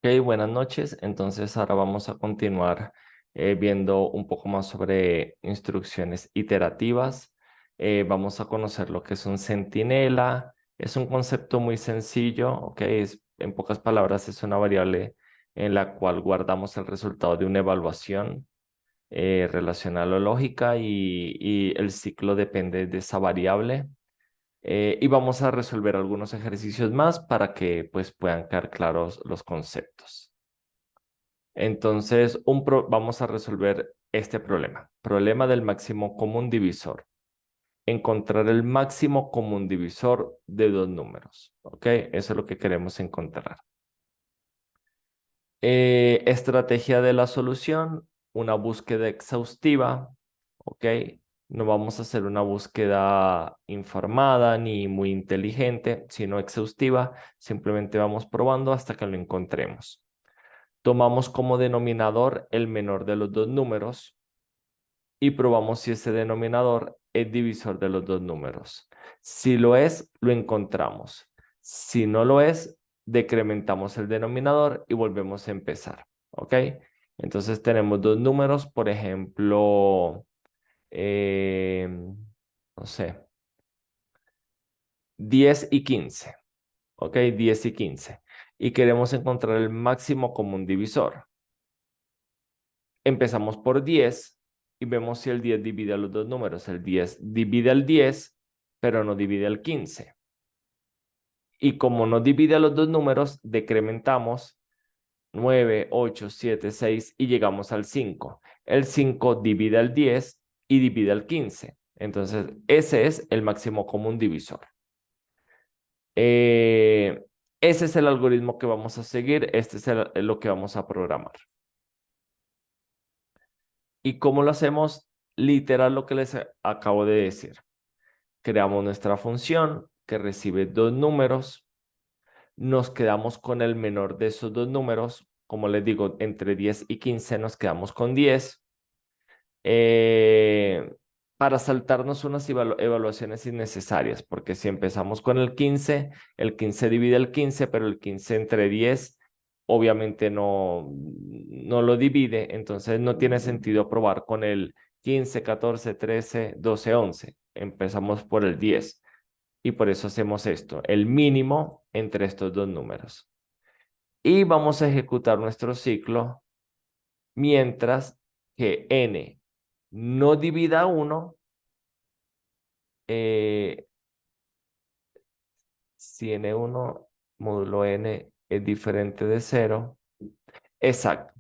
Ok, buenas noches. Entonces ahora vamos a continuar viendo un poco más sobre instrucciones iterativas. Vamos a conocer lo que es un centinela. Es un concepto muy sencillo, ok. En pocas palabras, es una variable en la cual guardamos el resultado de una evaluación relacional o lógica y el ciclo depende de esa variable. Y vamos a resolver algunos ejercicios más para que pues puedan quedar claros los conceptos. Entonces, vamos a resolver este problema. Problema del máximo común divisor. Encontrar el máximo común divisor de dos números. ¿Ok? Eso es lo que queremos encontrar. Estrategia de la solución. Una búsqueda exhaustiva. ¿Ok? No vamos a hacer una búsqueda informada ni muy inteligente, sino exhaustiva. Simplemente vamos probando hasta que lo encontremos. Tomamos como denominador el menor de los dos números y probamos si ese denominador es divisor de los dos números. Si lo es, lo encontramos. Si no lo es, decrementamos el denominador y volvemos a empezar. ¿Ok? Entonces tenemos dos números, por ejemplo, eh, no sé, 10 y 15. ¿Ok? 10 y 15. Y queremos encontrar el máximo común divisor. Empezamos por 10 y vemos si el 10 divide a los dos números. El 10 divide al 10, pero no divide al 15. Y como no divide a los dos números, decrementamos 9, 8, 7, 6 y llegamos al 5. El 5 divide al 10 y divide al 15. Entonces, ese es el máximo común divisor. Eh, Ese es el algoritmo que vamos a seguir. Este es lo que vamos a programar. ¿Y cómo lo hacemos? Literal lo que les acabo de decir. Creamos nuestra función que recibe dos números. Nos quedamos con el menor de esos dos números. Como les digo, entre 10 y 15 nos quedamos con 10. eh, para saltarnos unas evaluaciones innecesarias, porque si empezamos con el 15 divide el 15, pero el 15 entre 10 obviamente no lo divide, entonces no tiene sentido probar con el 15, 14, 13, 12, 11. Empezamos por el 10 y por eso hacemos esto, el mínimo entre estos dos números. Y vamos a ejecutar nuestro ciclo mientras que n no divida 1, eh, si n1 módulo n es diferente de 0. Exacto.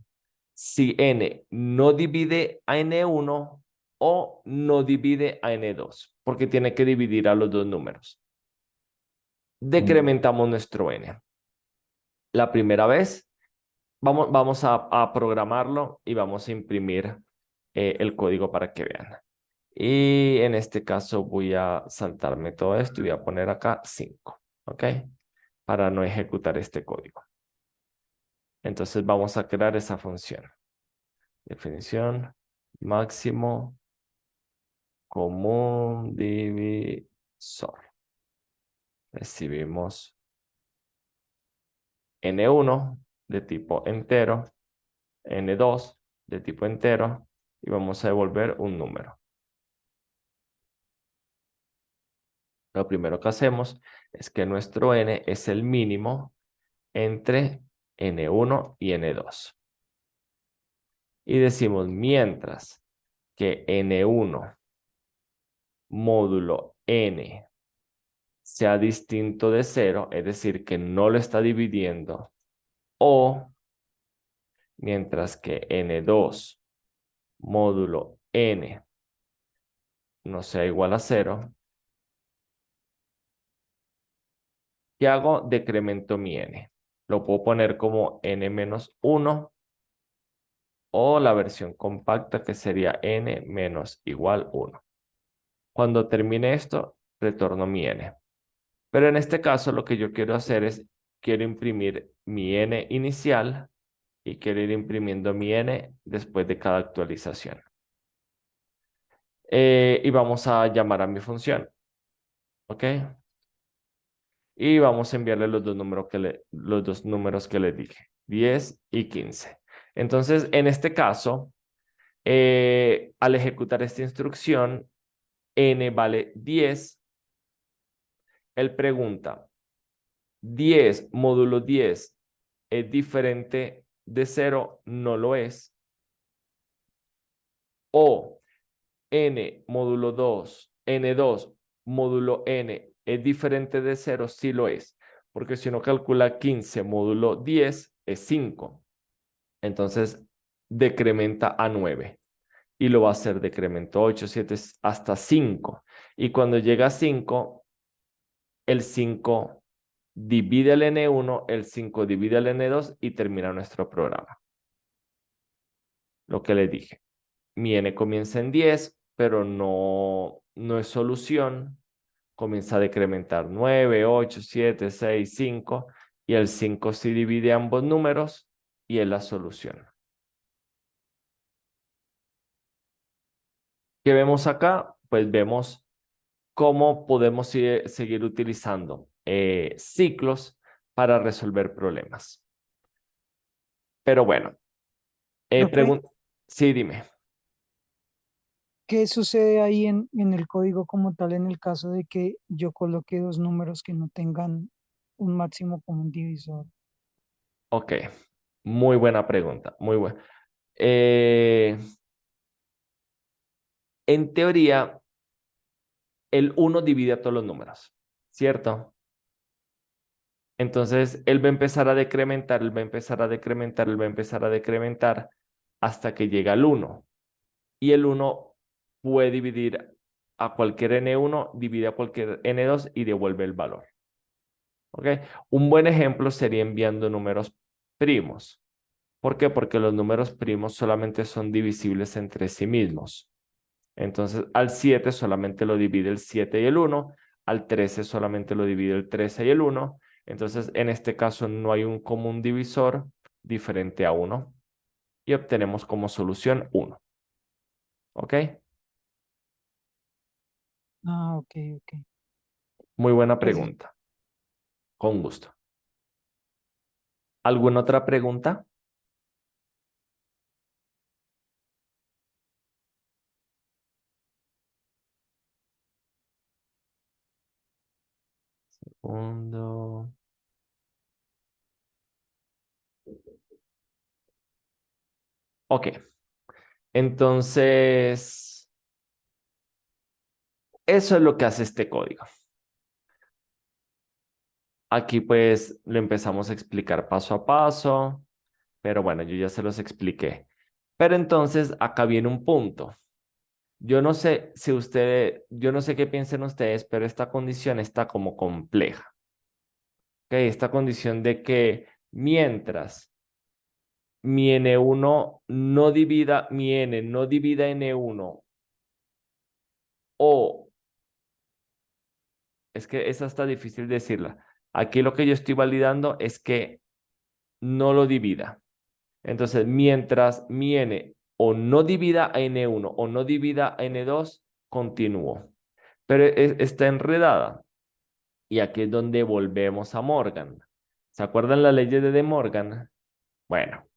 Si n no divide a n1 o no divide a n2, porque tiene que dividir a los dos números. Decrementamos nuestro n. La primera vez vamos a programarlo y vamos a imprimir el código para que vean. Y en este caso voy a saltarme todo esto y voy a poner acá 5, ¿ok? Para no ejecutar este código. Entonces vamos a crear esa función. Definición máximo común divisor. Recibimos n1 de tipo entero, n2 de tipo entero y vamos a devolver un número. Lo primero que hacemos es que nuestro n es el mínimo entre n1 y n2. Y decimos mientras que n1 módulo n sea distinto de 0, es decir, que no lo está dividiendo, o mientras que n2 módulo n no sea igual a 0, ¿qué hago? Decremento mi n. Lo puedo poner como n-1 o la versión compacta que sería n menos igual 1. Cuando termine esto, retorno mi n. Pero en este caso lo que yo quiero hacer es, quiero imprimir mi n inicial y quiero ir imprimiendo mi n después de cada actualización. Y vamos a llamar a mi función, ¿ok? Y vamos a enviarle los dos números que les dije. 10 y 15. Entonces, en este caso, al ejecutar esta instrucción, n vale 10. Él pregunta, ¿10 módulo 10 es diferente de 0? No lo es. O n módulo 2, n2 módulo n es diferente de 0, sí lo es. Porque si uno calcula 15 módulo 10 es 5. Entonces decrementa a 9. Y lo va a hacer decremento 8, 7 hasta 5. Y cuando llega a 5, el 5 divide el N1, el 5 divide el N2 y termina nuestro programa. Lo que le dije. Mi N comienza en 10, pero no es solución. Comienza a decrementar 9, 8, 7, 6, 5. Y el 5 sí divide ambos números y es la solución. ¿Qué vemos acá? Pues vemos cómo podemos seguir utilizando ciclos para resolver problemas. Pero bueno, Profe, sí, dime. ¿qué sucede ahí en el código como tal en el caso de que yo coloque dos números que no tengan un máximo común divisor? Ok, muy buena pregunta, muy buena. Eh, en teoría, el uno divide a todos los números, ¿cierto? Entonces, él va a empezar a decrementar, él va a empezar a decrementar, él va a empezar a decrementar hasta que llega al uno. Y el uno puede dividir a cualquier n1, divide a cualquier n2 y devuelve el valor. ¿Ok? Un buen ejemplo sería enviando números primos. ¿Por qué? Porque los números primos solamente son divisibles entre sí mismos. Entonces, al 7 solamente lo divide el 7 y el 1, al 13 solamente lo divide el 13 y el 1. Entonces, en este caso no hay un común divisor diferente a 1 y obtenemos como solución 1. ¿Ok? Ah, ok, ok. Muy buena Perfecto. pregunta. Con gusto. ¿Alguna otra pregunta? Segundo. Ok. Entonces, eso es lo que hace este código. Aquí pues lo empezamos a explicar paso a paso, pero bueno, yo ya se los expliqué. Pero entonces acá viene un punto. Yo no sé si ustedes, yo no sé qué piensen ustedes, pero esta condición está como compleja. ¿Ok? Esta condición de que mientras mi N1 no divida, mi N no divida N1 o, es que esa está difícil decirla. Aquí lo que yo estoy validando es que no lo divida. Entonces, mientras mi n o no divida a n1 o no divida a n2, continúo. Pero está enredada. Y aquí es donde volvemos a Morgan. ¿Se acuerdan las leyes de De Morgan? Bueno,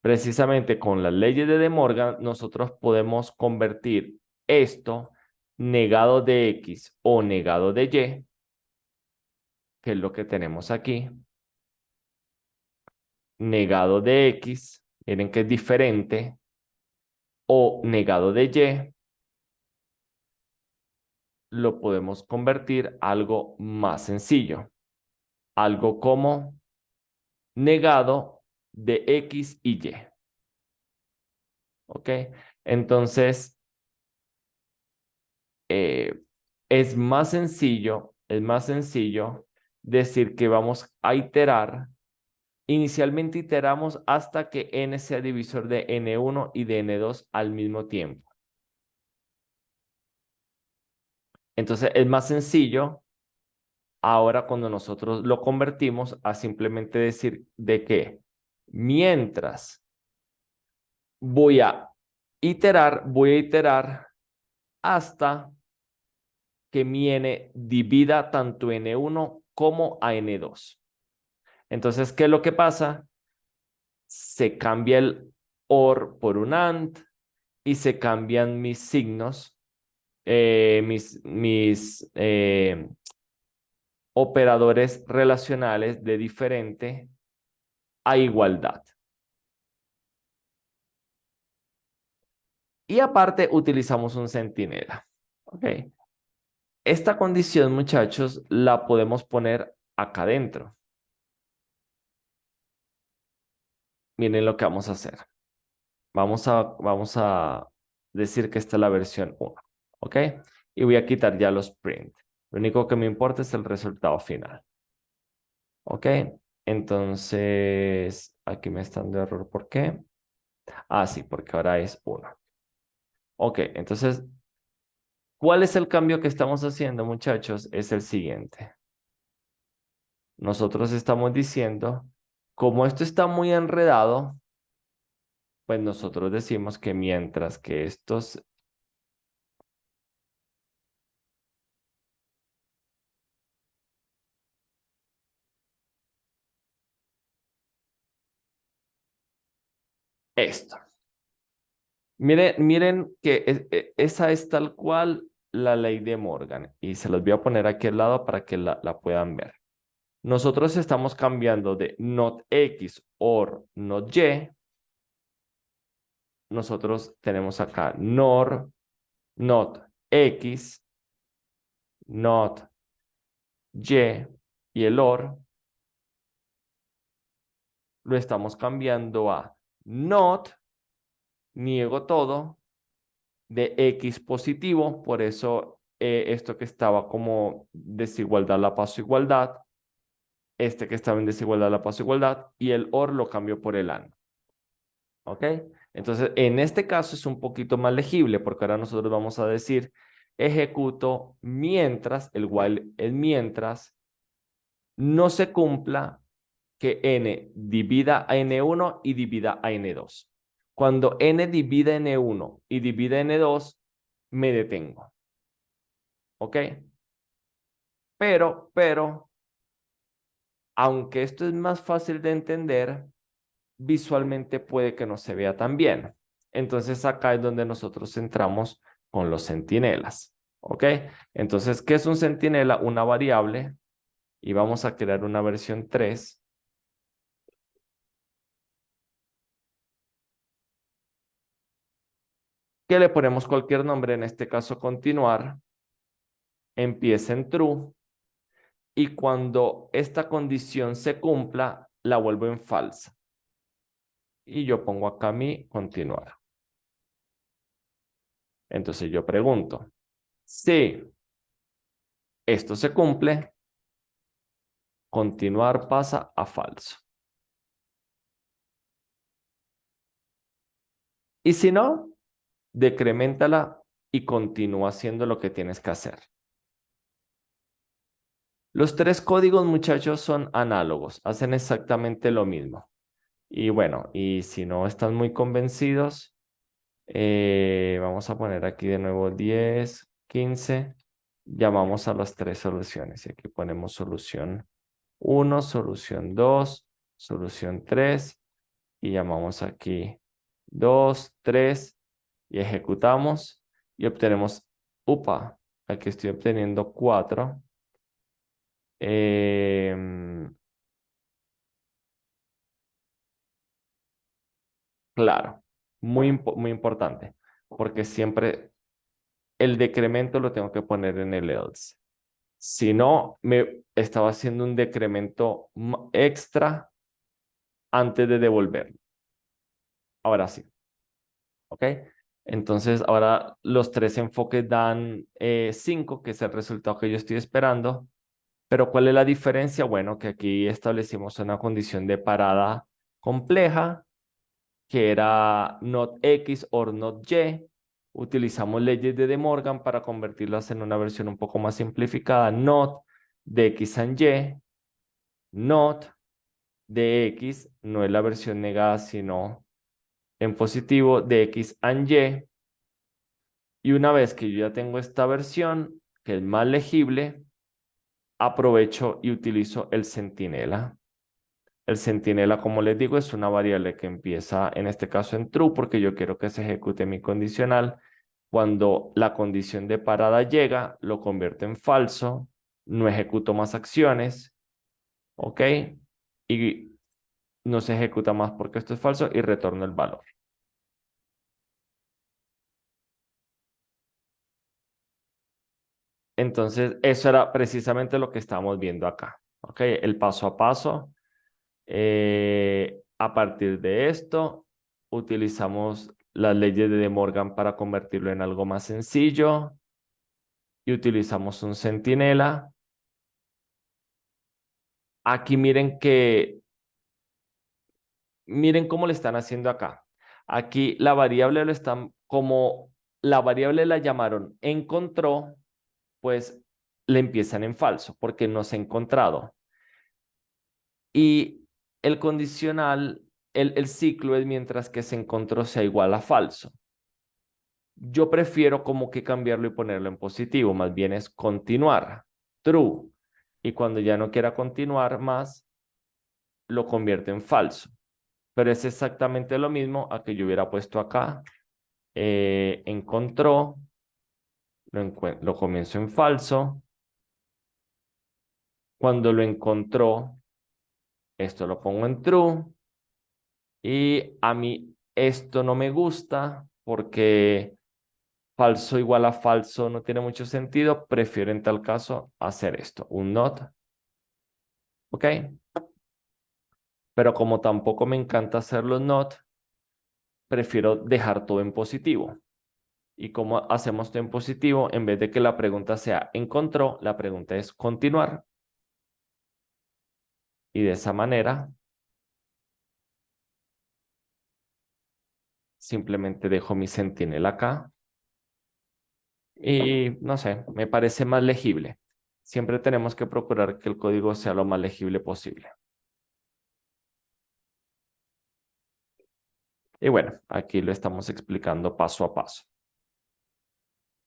precisamente con las leyes de De Morgan, nosotros podemos convertir esto negado de X o negado de Y, que es lo que tenemos aquí, negado de X, miren que es diferente, o negado de Y, lo podemos convertir a algo más sencillo, algo como negado de X y Y. ¿Ok? Entonces, eh, es más sencillo decir que vamos a iterar. Inicialmente iteramos hasta que n sea divisor de n1 y de n2 al mismo tiempo. Entonces, es más sencillo ahora cuando nosotros lo convertimos a simplemente decir de que mientras voy a voy a iterar hasta que mi n divida tanto n1 como a n2. Entonces, ¿qué es lo que pasa? Se cambia el OR por un AND y se cambian mis signos, mis operadores relacionales de diferente a igualdad. Y aparte utilizamos un centinela. ¿Ok? Esta condición, muchachos, la podemos poner acá adentro. Miren lo que vamos a hacer. Vamos a decir que esta es la versión 1. ¿Ok? Y voy a quitar ya los print. Lo único que me importa es el resultado final. ¿Ok? Entonces, aquí me está dando error. ¿Por qué? Ah, sí, porque ahora es 1. Ok, entonces, ¿cuál es el cambio que estamos haciendo, muchachos? Es el siguiente. Nosotros estamos diciendo, como esto está muy enredado, pues nosotros decimos que mientras que esto. Miren que esa es tal cual la ley de Morgan y se los voy a poner aquí al lado para que la puedan ver. Nosotros estamos cambiando de not X or not Y. Nosotros tenemos acá not X, not Y y el OR lo estamos cambiando a not, niego todo, de X positivo, por eso esto que estaba como desigualdad la paso igualdad, este que estaba en desigualdad la paso igualdad, y el OR lo cambio por el AND. ¿Ok? Entonces, en este caso es un poquito más legible, porque ahora nosotros vamos a decir ejecuto mientras, el while es mientras, no se cumpla que n divida a n1 y divida a n2. Cuando n divide n1 y divide n2, me detengo. ¿Ok? Pero, aunque esto es más fácil de entender, visualmente puede que no se vea tan bien. Entonces acá es donde nosotros entramos con los centinelas. ¿Ok? Entonces, ¿qué es un centinela? Una variable y vamos a crear una versión 3 que le ponemos cualquier nombre, en este caso continuar, empieza en true y cuando esta condición se cumpla, la vuelvo en falsa. Y yo pongo acá mi continuar. Entonces yo pregunto, si esto se cumple, continuar pasa a falso. Y si no, decreméntala y continúa haciendo lo que tienes que hacer. Los tres códigos, muchachos, son análogos, hacen exactamente lo mismo. Y bueno, y si no están muy convencidos, vamos a poner aquí de nuevo 10, 15. Llamamos a las tres soluciones y aquí ponemos solución 1, solución 2, solución 3 y llamamos aquí 2, 3 y ejecutamos y obtenemos, upa, aquí estoy obteniendo 4. Claro, muy importante, porque siempre el decremento lo tengo que poner en el else. Si no, me estaba haciendo un decremento extra antes de devolverlo. Ahora sí, ¿ok? Entonces, ahora los tres enfoques dan 5, que es el resultado que yo estoy esperando. Pero ¿cuál es la diferencia? Bueno, que aquí establecimos una condición de parada compleja, que era not X or not Y. Utilizamos leyes de De Morgan para convertirlas en una versión un poco más simplificada. Not de X and Y, not de X, no es la versión negada, sino en positivo de X and Y. Y una vez que yo ya tengo esta versión, que es más legible, aprovecho y utilizo el centinela. El centinela, como les digo, es una variable que empieza en este caso en true porque yo quiero que se ejecute mi condicional. Cuando la condición de parada llega, lo convierto en falso, no ejecuto más acciones, ¿ok? Y no se ejecuta más porque esto es falso y retorno el valor. Entonces, eso era precisamente lo que estamos viendo acá, ¿ok? El paso a paso. A partir de esto, utilizamos las leyes de De Morgan para convertirlo en algo más sencillo y utilizamos un centinela. Aquí miren cómo le están haciendo acá. Aquí la variable lo están, como la variable la llamaron encontró, pues le empiezan en falso porque no se ha encontrado. Y el condicional, el ciclo es mientras que se encontró sea igual a falso. Yo prefiero como que cambiarlo y ponerlo en positivo, más bien es continuar, true. Y cuando ya no quiera continuar más, lo convierte en falso. Pero es exactamente lo mismo a que yo hubiera puesto acá, encontró, lo comienzo en falso. Cuando lo encontró, esto lo pongo en true. Y a mí esto no me gusta porque falso igual a falso no tiene mucho sentido. Prefiero en tal caso hacer esto, un not, ¿ok? Pero como tampoco me encanta hacer los not, prefiero dejar todo en positivo. ¿Y cómo hacemos todo en positivo? En vez de que la pregunta sea encontró, la pregunta es continuar. Y de esa manera, simplemente dejo mi sentinel acá. Y no sé, me parece más legible. Siempre tenemos que procurar que el código sea lo más legible posible. Y bueno, aquí lo estamos explicando paso a paso.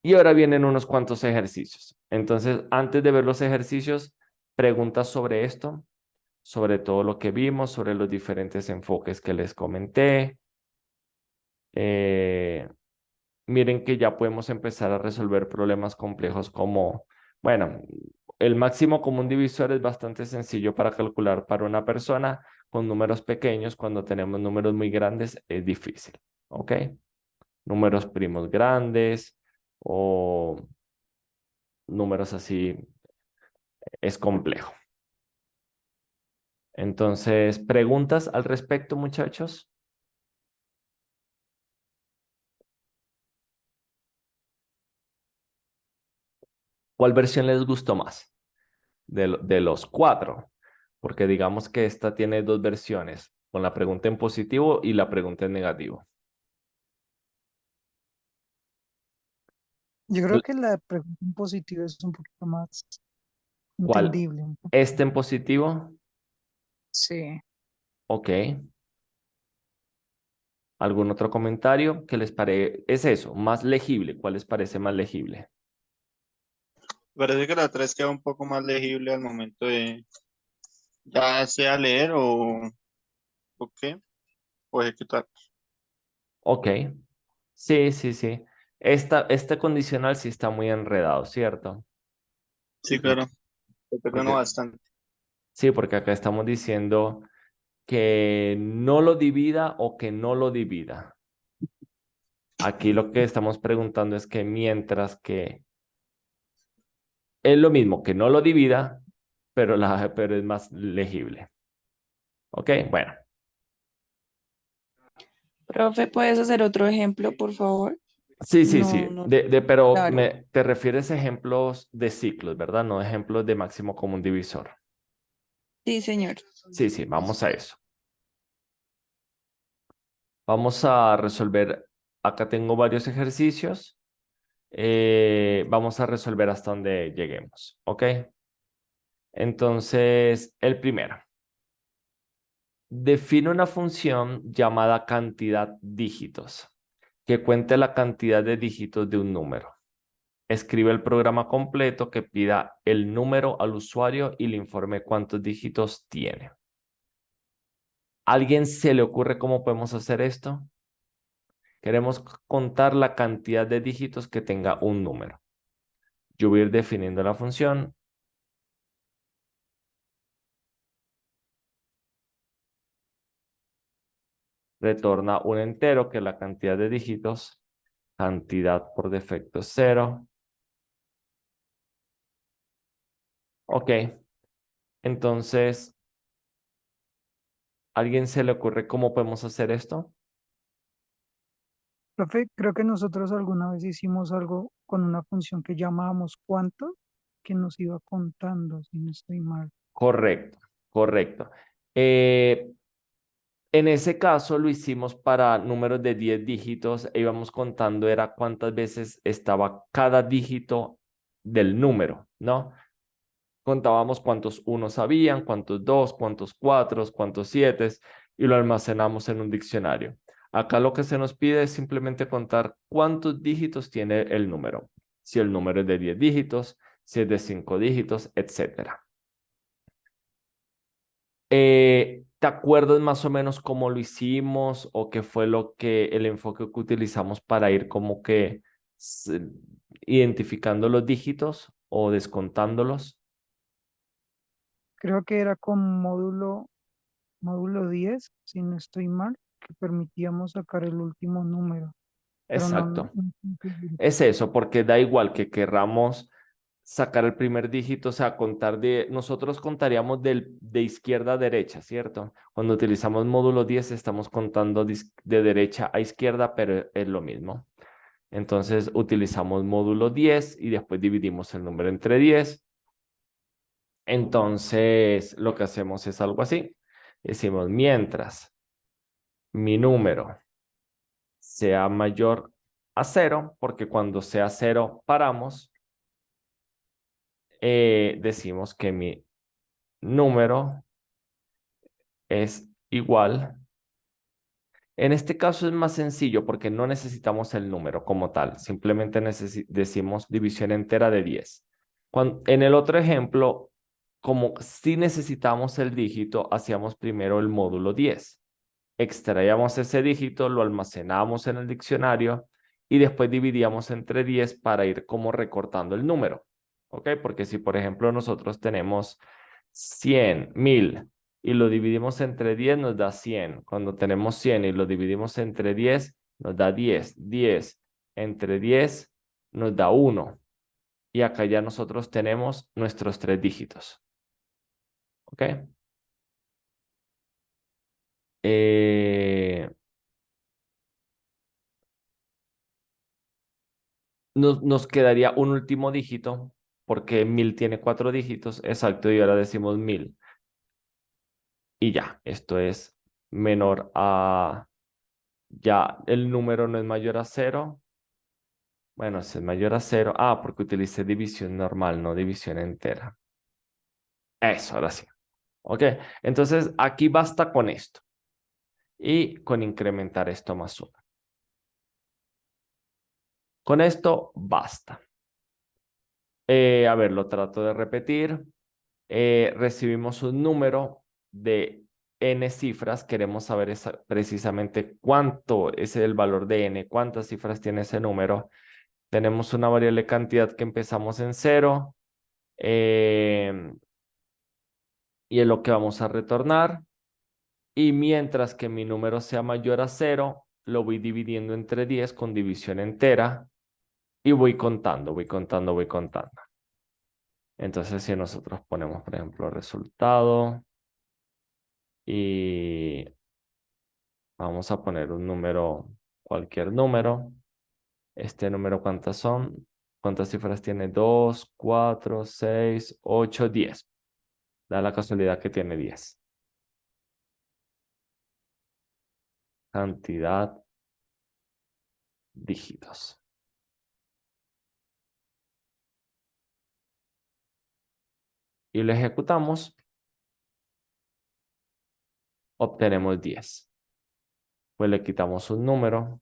Y ahora vienen unos cuantos ejercicios. Entonces, antes de ver los ejercicios, preguntas sobre esto, sobre todo lo que vimos, sobre los diferentes enfoques que les comenté. Eh, Miren que ya podemos empezar a resolver problemas complejos como, bueno, el máximo común divisor es bastante sencillo para calcular para una persona con números pequeños. Cuando tenemos números muy grandes es difícil, ¿ok? Números primos grandes o números así es complejo. Entonces, ¿preguntas al respecto, muchachos? ¿Cuál versión les gustó más de los cuatro? Porque digamos que esta tiene dos versiones, con la pregunta en positivo y la pregunta en negativo. Yo creo que la pregunta en positivo es un poquito más ¿Cuál? entendible. Un poco. ¿Este en positivo? Sí. Ok. ¿Algún otro comentario que les parece? Es eso, más legible. ¿Cuál les parece más legible? Parece que la 3 queda un poco más legible al momento de ya sea leer o qué, o ejecutar. Ok. Sí, sí, sí. Este condicional sí está muy enredado, ¿cierto? Sí, Por- claro, te perdono Porque, bastante. sí, porque acá estamos diciendo que no lo divida o que no lo divida. Aquí lo que estamos preguntando es que mientras que es lo mismo que no lo divida, pero es más legible. ¿Ok? Bueno. Profe, ¿puedes hacer otro ejemplo, por favor? Sí, sí, No, sí. no, Pero claro. te refieres a ejemplos de ciclos, ¿verdad? No ejemplos de máximo común divisor. Sí, señor. Sí, sí, vamos a eso. Vamos a resolver. Acá tengo varios ejercicios. Vamos a resolver hasta donde lleguemos. ¿Ok? Entonces, el primero. Define una función llamada cantidad dígitos que cuente la cantidad de dígitos de un número. Escribe el programa completo que pida el número al usuario y le informe cuántos dígitos tiene. ¿Alguien se le ocurre cómo podemos hacer esto? Queremos contar la cantidad de dígitos que tenga un número. Yo voy a ir definiendo la función. Retorna un entero, que es la cantidad de dígitos. Cantidad por defecto es 0. Ok. Entonces, ¿alguien se le ocurre cómo podemos hacer esto? Profe, creo que nosotros alguna vez hicimos algo con una función que llamábamos cuánto, que nos iba contando, si no estoy mal. Correcto, correcto. Eh, En ese caso lo hicimos para números de 10 dígitos e íbamos contando era cuántas veces estaba cada dígito del número, ¿no? Contábamos cuántos unos habían, cuántos dos, cuántos cuatros, cuántos siete y lo almacenamos en un diccionario. Acá lo que se nos pide es simplemente contar cuántos dígitos tiene el número. Si el número es de 10 dígitos, si es de 5 dígitos, etcétera. ¿Te acuerdas más o menos cómo lo hicimos o qué fue el enfoque que utilizamos para ir como que s- identificando los dígitos o descontándolos? Creo que era con módulo 10, si no estoy mal, que permitíamos sacar el último número, pero no, Exacto. no estoy seguro. Es eso, porque da igual que querramos sacar el primer dígito, o sea, nosotros contaríamos de izquierda a derecha, ¿cierto? Cuando utilizamos módulo 10 estamos contando de derecha a izquierda, pero es lo mismo. Entonces utilizamos módulo 10 y después dividimos el número entre 10. Entonces lo que hacemos es algo así. Decimos, mientras mi número sea mayor a 0, porque cuando sea 0 paramos, decimos que mi número es igual. En este caso es más sencillo porque no necesitamos el número como tal, simplemente decimos división entera de 10. En el otro ejemplo, como si necesitamos el dígito, hacíamos primero el módulo 10. Extraíamos ese dígito, lo almacenamos en el diccionario y después dividíamos entre 10 para ir como recortando el número. ¿Ok? Porque si, por ejemplo, nosotros tenemos 100, 1000 y lo dividimos entre 10 nos da 100. Cuando tenemos 100 y lo dividimos entre 10 nos da 10. 10 entre 10 nos da 1. Y acá ya nosotros tenemos nuestros 3 dígitos. ¿Ok? Eh, nos quedaría un último dígito porque 1000 tiene 4 dígitos. Exacto, y ahora decimos 1000. Y ya, esto es menor a... Ya el número no es mayor a 0. Bueno, si es mayor a 0. Ah, porque utilicé división normal, no división entera. Eso, ahora sí. Ok, entonces aquí basta con esto. Y con incrementar esto más 1. Con esto basta. A ver, lo trato de repetir. Recibimos un número de n cifras. Queremos saber precisamente cuánto es el valor de n, cuántas cifras tiene ese número. Tenemos una variable cantidad que empezamos en 0. Y es lo que vamos a retornar. Y mientras que mi número sea mayor a 0, lo voy dividiendo entre 10 con división entera y voy contando, voy contando, voy contando. Entonces, si nosotros ponemos, por ejemplo, resultado y vamos a poner un número, cualquier número. Este número, ¿cuántas son? ¿Cuántas cifras tiene? 2, 4, 6, 8, 10. Da la casualidad que tiene 10. Cantidad, dígitos. Y lo ejecutamos, obtenemos 10. Pues le quitamos un número,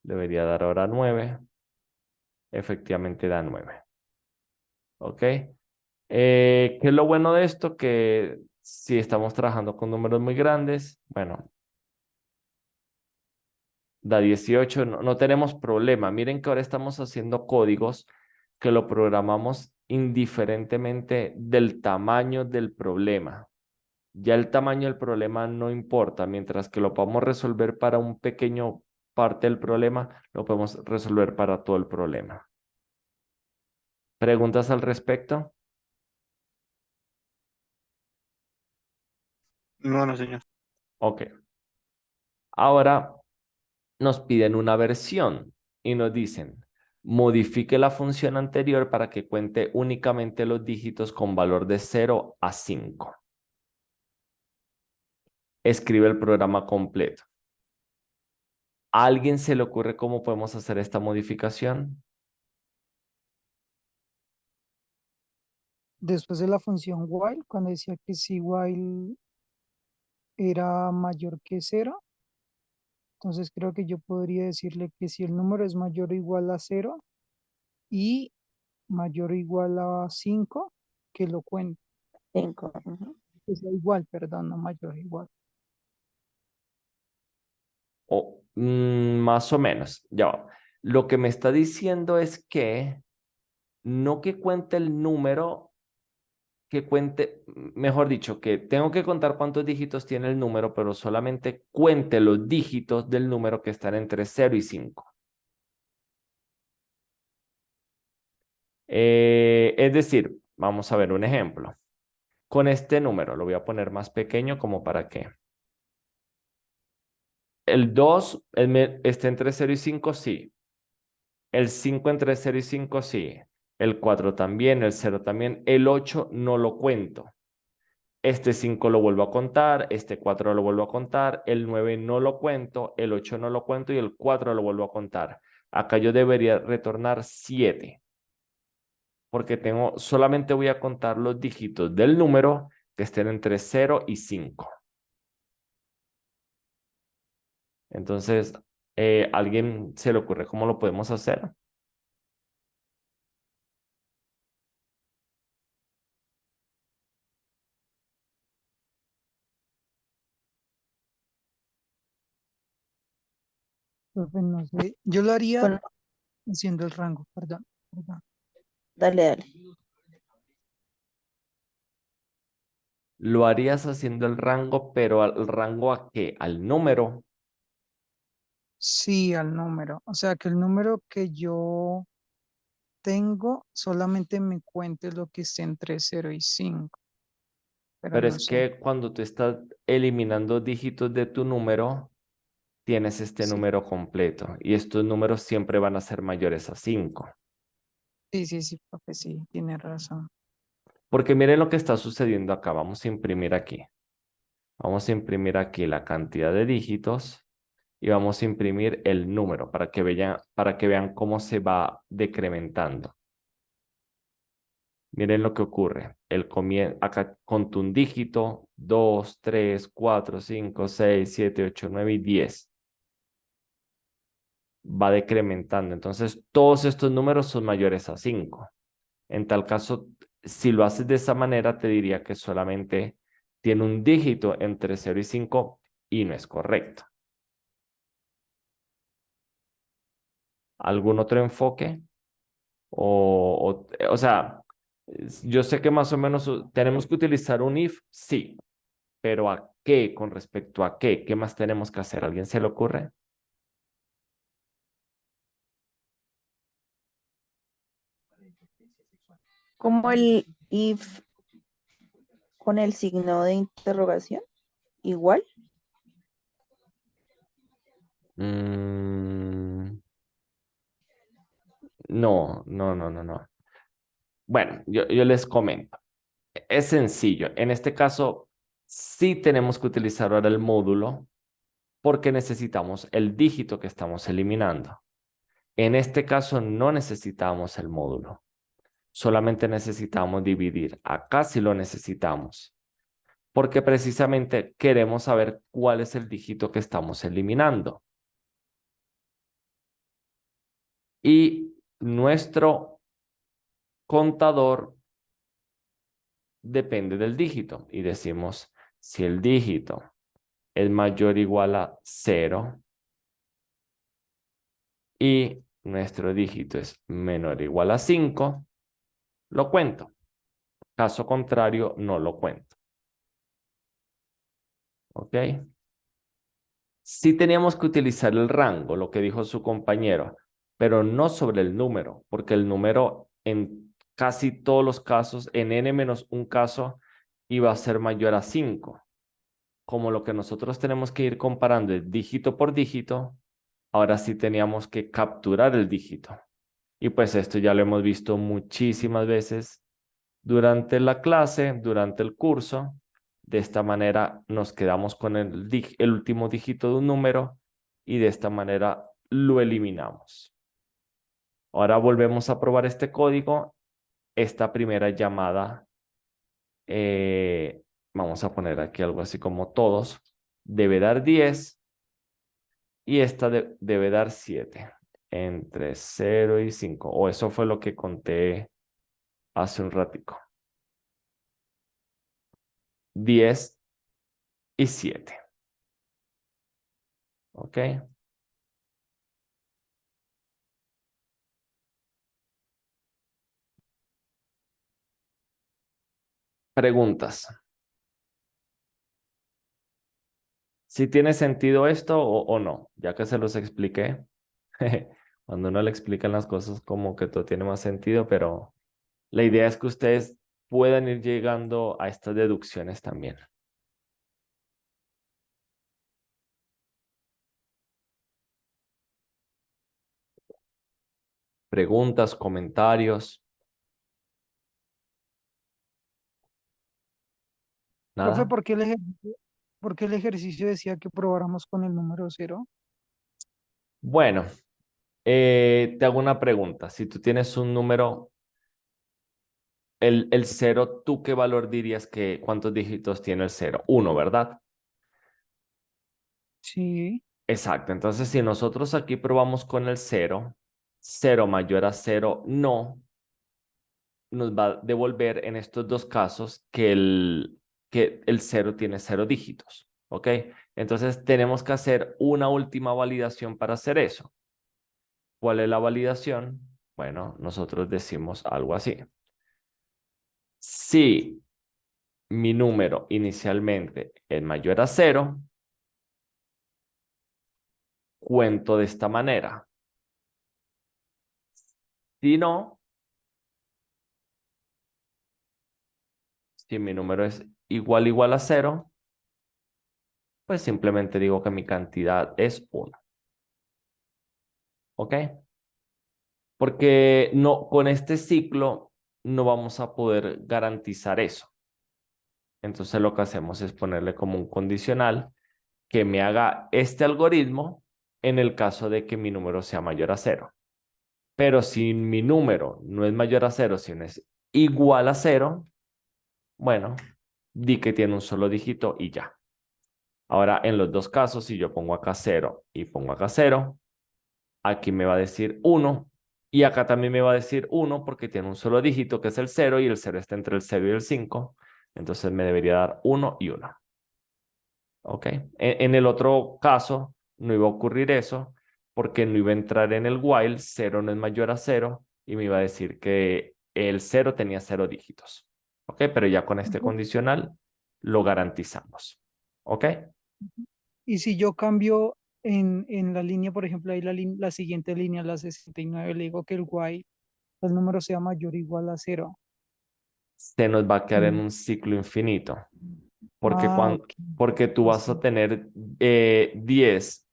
debería dar ahora 9. Efectivamente da 9. ¿Ok? ¿Qué es lo bueno de esto? Que Si estamos trabajando con números muy grandes, bueno, da 18, no tenemos problema. Miren que ahora estamos haciendo códigos que lo programamos indiferentemente del tamaño del problema. Ya el tamaño del problema no importa, mientras que lo podamos resolver para un pequeño parte del problema, lo podemos resolver para todo el problema. ¿Preguntas al respecto? No, no, señor. Ok. Ahora nos piden una versión y nos dicen, modifique la función anterior para que cuente únicamente los dígitos con valor de 0 a 5. Escribe el programa completo. ¿A alguien se le ocurre cómo podemos hacer esta modificación? Después de la función while, cuando decía que si while era mayor que cero, entonces creo que yo podría decirle que si el número es mayor o igual a cero y mayor o igual a 5, que lo cuente. 5. Ujú. Que sea igual, perdón, no mayor o igual. O más o menos. Ya va. Lo que me está diciendo es que no que cuente el número, que cuente, mejor dicho, que tengo que contar cuántos dígitos tiene el número, pero solamente cuente los dígitos del número que están entre 0 y 5. Es decir, vamos a ver un ejemplo. Con este número lo voy a poner más pequeño como para que el 2 esté entre 0 y 5, sí. El 5 entre 0 y 5, sí. El 4 también, el 0 también. El 8 no lo cuento. Este 5 lo vuelvo a contar, este 4 lo vuelvo a contar, el 9 no lo cuento, el 8 no lo cuento y el 4 lo vuelvo a contar. Acá yo debería retornar 7, porque solamente voy a contar los dígitos del número que estén entre 0 y 5. Entonces, ¿alguien se le ocurre cómo lo podemos hacer? Profe, no sé. Yo lo haría Con- haciendo el rango, perdón. Dale, dale. Lo harías haciendo el rango, pero ¿al rango a qué? Al número. Sí, al número. O sea, que el número que yo tengo solamente me cuente lo que esté entre 0 y 5, pero Pero no es sé. que cuando tú estás eliminando dígitos de tu número, tienes este Sí, número completo y estos números siempre van a ser mayores a 5. sí, profe, sí, tiene razón. Porque miren lo que está sucediendo acá. Vamos a imprimir aquí. Vamos a imprimir aquí la cantidad de dígitos y vamos a imprimir el número para que vean cómo se va decrementando. Miren lo que ocurre. Acá conto un dígito, 2, 3, 4, 5, 6, 7, 8, 9 y 10. Va decrementando. Entonces, todos estos números son mayores a 5. En tal caso, si lo haces de esa manera, te diría que solamente tiene un dígito entre 0 y 5 y no es correcto. ¿Algún otro enfoque? O sea, yo sé que más o menos tenemos que utilizar un if, sí, pero ¿a qué? ¿Con respecto a qué? ¿Qué más tenemos que hacer? ¿Alguien se le ocurre? Como el if con el signo de interrogación, igual. Mm, no. Bueno, yo les comento. Es sencillo. En este caso, sí tenemos que utilizar ahora el módulo porque necesitamos el dígito que estamos eliminando. En este caso, no necesitamos el módulo. Solamente necesitamos dividir. Acá sí lo necesitamos porque precisamente queremos saber cuál es el dígito que estamos eliminando. Y nuestro contador depende del dígito. Y decimos, si el dígito es mayor o igual a 0 y nuestro dígito es menor o igual a 5, lo cuento. Caso contrario, no lo cuento. ¿Ok? Sí teníamos que utilizar el rango, lo que dijo su compañero, pero no sobre el número, porque el número en casi todos los casos, en n-1 caso, iba a ser mayor a 5. Como lo que nosotros tenemos que ir comparando es dígito por dígito, ahora sí teníamos que capturar el dígito. Y pues esto ya lo hemos visto muchísimas veces durante la clase, durante el curso. De esta manera nos quedamos con el último dígito de un número y de esta manera lo eliminamos. Ahora volvemos a probar este código. Esta primera llamada, vamos a poner aquí algo así como todos, debe dar 10 y esta debe dar 7 entre 0 y 5. O eso fue lo que conté hace un ratico. 10 y 7. ¿Ok? Preguntas. ¿Si tiene sentido esto o no? Ya que se los expliqué. Cuando uno le explican las cosas como que todo tiene más sentido, pero la idea es que ustedes puedan ir llegando a estas deducciones también. Preguntas, comentarios. Profe, ¿Nada? por qué el ejercicio decía que probáramos con el número 0? Bueno, te hago una pregunta. Si tú tienes un número, el 0, ¿tú qué valor dirías que cuántos dígitos tiene el 0? 1, ¿verdad? Sí, Exacto. Entonces, si nosotros aquí probamos con el 0, 0 mayor a 0, no, nos va a devolver en estos dos casos que el 0 tiene 0 dígitos. ¿Ok? Entonces, tenemos que hacer una última validación para hacer eso. ¿Cuál es la validación? Bueno, nosotros decimos algo así. Si mi número inicialmente es mayor a 0, cuento de esta manera. Si no, si mi número es igual a 0, pues simplemente digo que mi cantidad es 1. ¿Ok? Porque no, con este ciclo no vamos a poder garantizar eso. Entonces lo que hacemos es ponerle como un condicional que me haga este algoritmo en el caso de que mi número sea mayor a 0. Pero si mi número no es mayor a 0, sino es igual a 0, bueno, di que tiene un solo dígito y ya. Ahora, en los dos casos, si yo pongo acá 0 y pongo acá 0, aquí me va a decir 1 y acá también me va a decir 1 porque tiene un solo dígito que es el 0 y el 0 está entre el 0 y el 5. Entonces me debería dar 1 y 1. ¿Ok? En el otro caso no iba a ocurrir eso porque no iba a entrar en el while, 0 no es mayor a 0 y me iba a decir que el 0 tenía 0 dígitos. ¿Ok? Pero ya con este ujú. condicional lo garantizamos. ¿Ok? Y si yo cambio en la línea, por ejemplo, ahí la siguiente línea, la 69, le digo que el número sea mayor o igual a 0. Se nos va a quedar en Mm. un ciclo infinito. Porque, Ah, ok. porque tú vas a Listo. tener 10,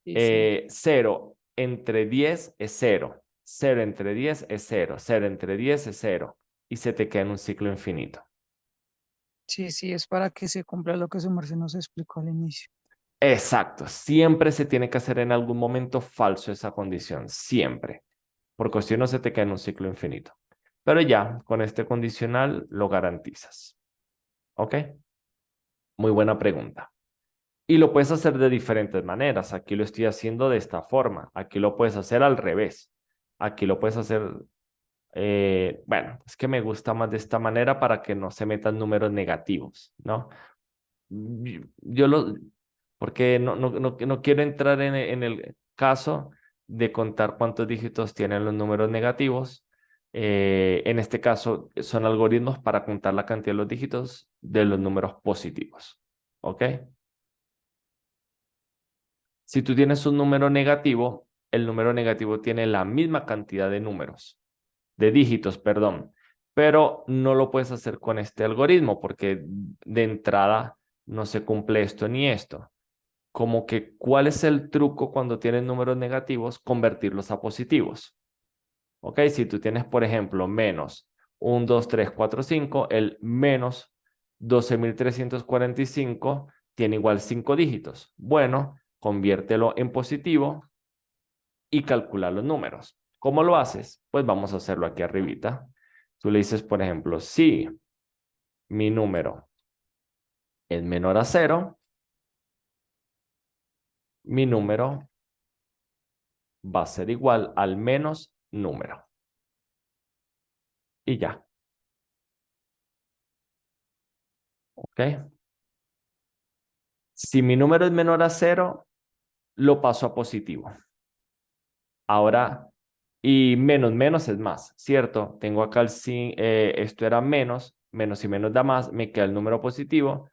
Sí, sí. 0 entre 10 es 0, 0 entre 10 es 0, 0 entre 10 es 0 y se te queda en un ciclo infinito. Sí, sí, es para que se cumpla lo que su merced nos explicó al inicio. Exacto, siempre se tiene que hacer en algún momento falso esa condición, siempre, porque si no se te queda en un ciclo infinito. Pero ya, con este condicional lo garantizas. ¿Ok? Muy buena pregunta. Y lo puedes hacer de diferentes maneras. Aquí lo estoy haciendo de esta forma. Aquí lo puedes hacer al revés. Aquí lo puedes hacer Bueno, es que me gusta más de esta manera para que no se metan números negativos, ¿no? Yo lo, porque no quiero entrar en el caso de contar cuántos dígitos tienen los números negativos. En este caso, son algoritmos para contar la cantidad de los dígitos de los números positivos. ¿Ok? Si tú tienes un número negativo, el número negativo tiene la misma cantidad de números, de dígitos, perdón, pero no lo puedes hacer con este algoritmo porque de entrada no se cumple esto ni esto. Como que, ¿cuál es el truco cuando tienes números negativos? Convertirlos a positivos. ¿Ok? Si tú tienes, por ejemplo, menos 1, 2, 3, 4, 5, el menos 12.345 tiene igual 5 dígitos. Bueno, conviértelo en positivo y calcula los números. ¿Cómo lo haces? Pues vamos a hacerlo aquí arribita. Tú le dices, por ejemplo, si mi número es menor a 0, mi número va a ser igual al menos número. Y ya. ¿Ok? Si mi número es menor a 0, lo paso a positivo. Ahora, y menos es más, ¿cierto? Tengo acá esto era menos, menos y menos da más, me queda el número positivo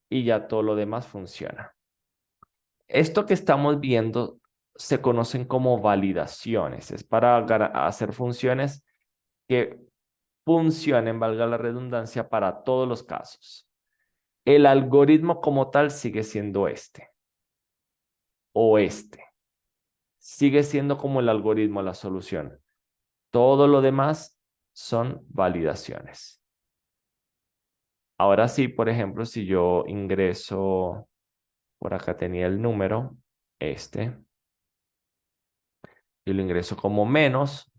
y ya todo lo demás funciona. Esto que estamos viendo se conocen como validaciones. Es para hacer funciones que funcionen, valga la redundancia, para todos los casos. El algoritmo como tal sigue siendo este o este. Sigue siendo como el algoritmo la solución. Todo lo demás son validaciones. Ahora sí, por ejemplo, si yo ingreso, por acá tenía el número, este, y lo ingreso como menos,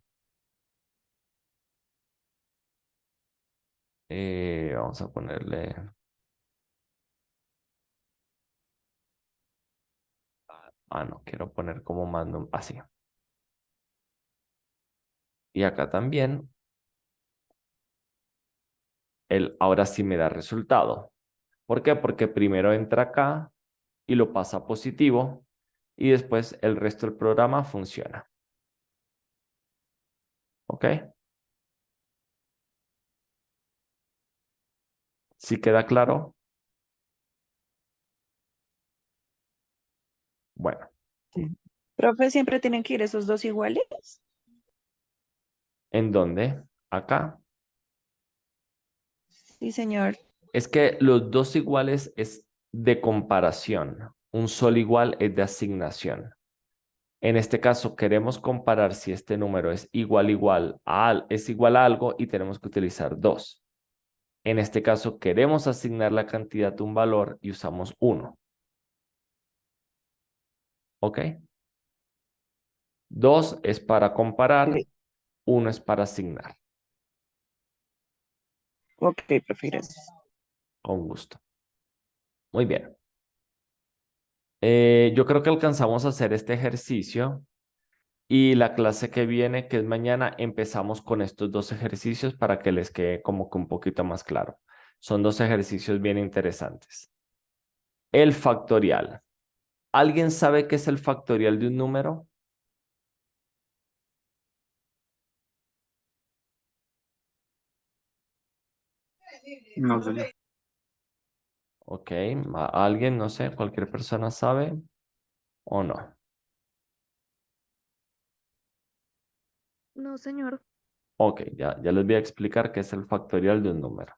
vamos a ponerle, no, quiero poner como más, así. Y acá también, ahora sí me da resultado. ¿Por qué? Porque primero entra acá y lo pasa a positivo y después el resto del programa funciona. ¿Ok? ¿Sí queda claro? Bueno, Sí. Profe, ¿siempre tienen que ir esos dos iguales? ¿en dónde? Acá. Sí, señor. Es que los dos iguales es de comparación. Un solo igual es de asignación. En este caso, queremos comparar si este número es es igual a algo y tenemos que utilizar dos. En este caso, queremos asignar la cantidad de un valor y usamos uno. ¿Ok? Dos es para comparar, Ok, uno es para asignar. ok, profe, gracias. Con gusto. Muy bien. Yo creo que alcanzamos a hacer este ejercicio. Y la clase que viene, que es mañana, empezamos con estos dos ejercicios para que les quede como que un poquito más claro. Son dos ejercicios bien interesantes. El factorial. ¿Alguien sabe qué es el factorial de un número? No sé. Ok, ¿alguien? No sé, cualquier persona sabe o no. No, señor. Ok, ya les voy a explicar qué es el factorial de un número.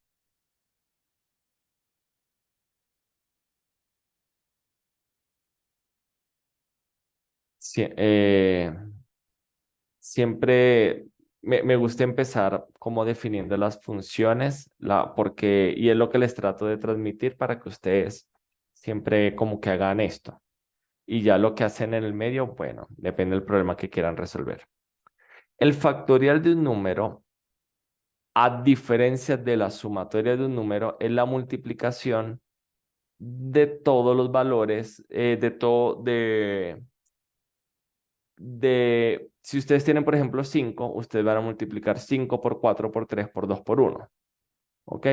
Sí, siempre me gusta empezar como definiendo las funciones, y es lo que les trato de transmitir para que ustedes siempre como que hagan esto. Y ya lo que hacen en el medio, bueno, depende del problema que quieran resolver. El factorial de un número, a diferencia de la sumatoria de un número, es la multiplicación de todos los valores, si ustedes tienen, por ejemplo, 5, ustedes van a multiplicar 5 por 4 por 3 por 2 por 1. ¿Ok?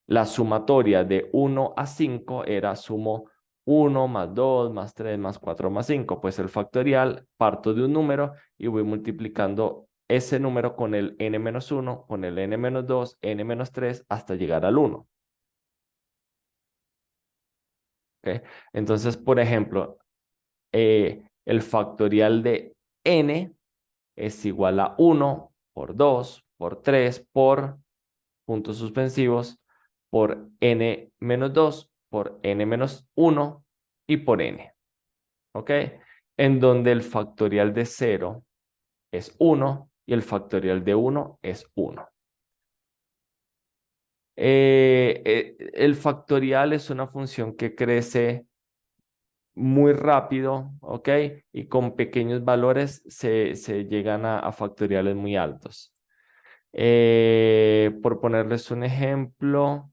La sumatoria de 1 a 5 era sumo 1 más 2 más 3 más 4 más 5. Pues el factorial, parto de un número y voy multiplicando ese número con el n-1, con el n-2, n-3 hasta llegar al 1. ¿Ok? Entonces, por ejemplo, el factorial de n es igual a 1 por 2 por 3 por puntos suspensivos por n-2 por n-1 y por n. ¿Ok? En donde el factorial de 0 es 1 y el factorial de 1 es 1. El factorial es una función que crece muy rápido, ¿ok? Y con pequeños valores se llegan a factoriales muy altos. Por ponerles un ejemplo,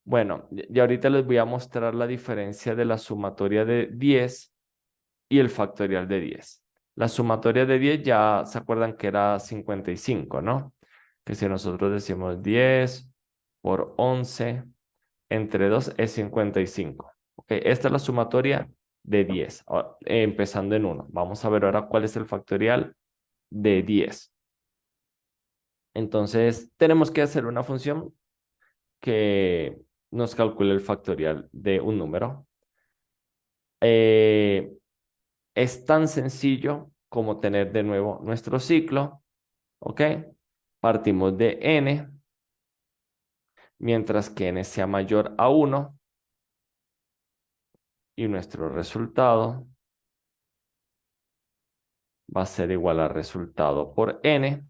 bueno, y ahorita les voy a mostrar la diferencia de la sumatoria de 10 y el factorial de 10. La sumatoria de 10 ya se acuerdan que era 55, ¿no? Que si nosotros decimos 10 por 11 entre 2 es 55. Ok, esta es la sumatoria de 10, empezando en 1. Vamos a ver ahora cuál es el factorial de 10. Entonces, tenemos que hacer una función que nos calcule el factorial de un número. Es tan sencillo como tener de nuevo nuestro ciclo, ¿ok? Partimos de n, mientras que n sea mayor a 1, y nuestro resultado va a ser igual al resultado por n.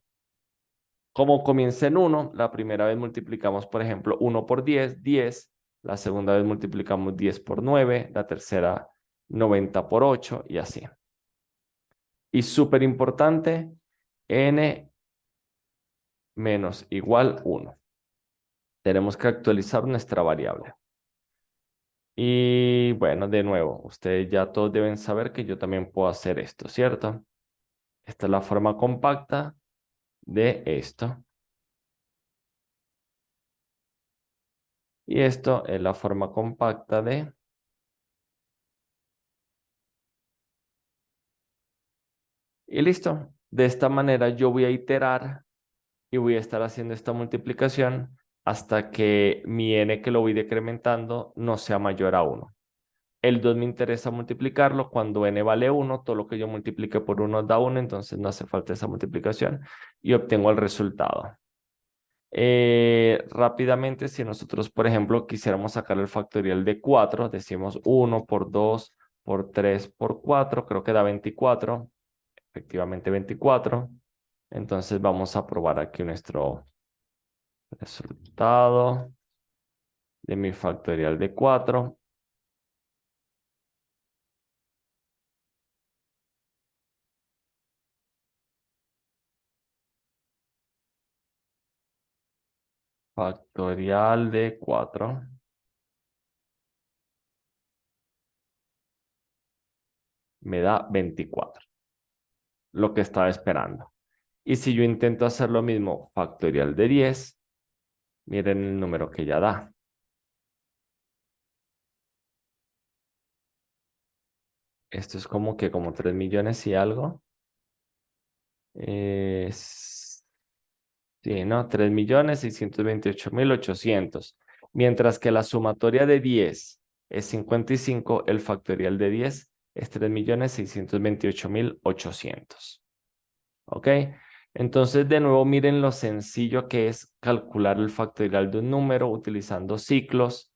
Como comienza en 1, la primera vez multiplicamos, por ejemplo, 1 por 10, 10. La segunda vez multiplicamos 10 por 9, la tercera 90 por 8 y así. Y súper importante, n menos igual 1. Tenemos que actualizar nuestra variable. Y bueno, de nuevo, ustedes ya todos deben saber que yo también puedo hacer esto, ¿cierto? Esta es la forma compacta de esto. Y esto es la forma compacta de... Y listo. De esta manera yo voy a iterar y voy a estar haciendo esta multiplicación hasta que mi n, que lo voy decrementando, no sea mayor a 1. El 2 me interesa multiplicarlo cuando n vale 1, todo lo que yo multiplique por 1 da 1, entonces no hace falta esa multiplicación y obtengo el resultado. Rápidamente, si nosotros, por ejemplo, quisiéramos sacar el factorial de 4, decimos 1 por 2 por 3 por 4, creo que da 24, efectivamente 24. Entonces vamos a probar aquí nuestro resultado de mi factorial de 4. Factorial de 4 me da 24, lo que estaba esperando. Y si yo intento hacer lo mismo, factorial de 10, miren el número que ya da. Esto es como que como 3 millones y algo. Sí, ¿no? 3.628.800. Mientras que la sumatoria de 10 es 55, el factorial de 10 es 3.628.800. ¿Ok? Entonces, de nuevo, miren lo sencillo que es calcular el factorial de un número utilizando ciclos.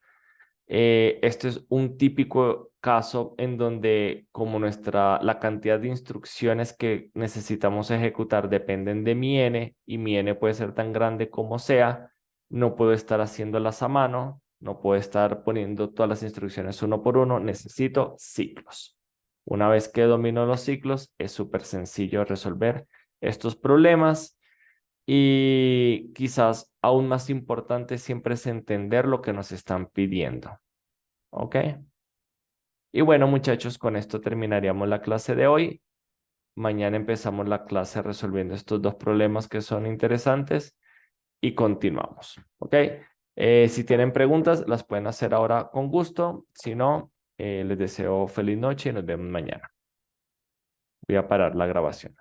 Este es un típico caso en donde como la cantidad de instrucciones que necesitamos ejecutar dependen de mi n y mi n puede ser tan grande como sea, no puedo estar haciéndolas a mano, no puedo estar poniendo todas las instrucciones uno por uno, necesito ciclos. Una vez que domino los ciclos, es súper sencillo resolver estos problemas. Y quizás aún más importante siempre es entender lo que nos están pidiendo. ¿Ok? Y bueno, muchachos, con esto terminaríamos la clase de hoy. Mañana empezamos la clase resolviendo estos dos problemas que son interesantes y continuamos. ¿Ok? Si tienen preguntas, las pueden hacer ahora con gusto. Si no, les deseo feliz noche y nos vemos mañana. Voy a parar la grabación.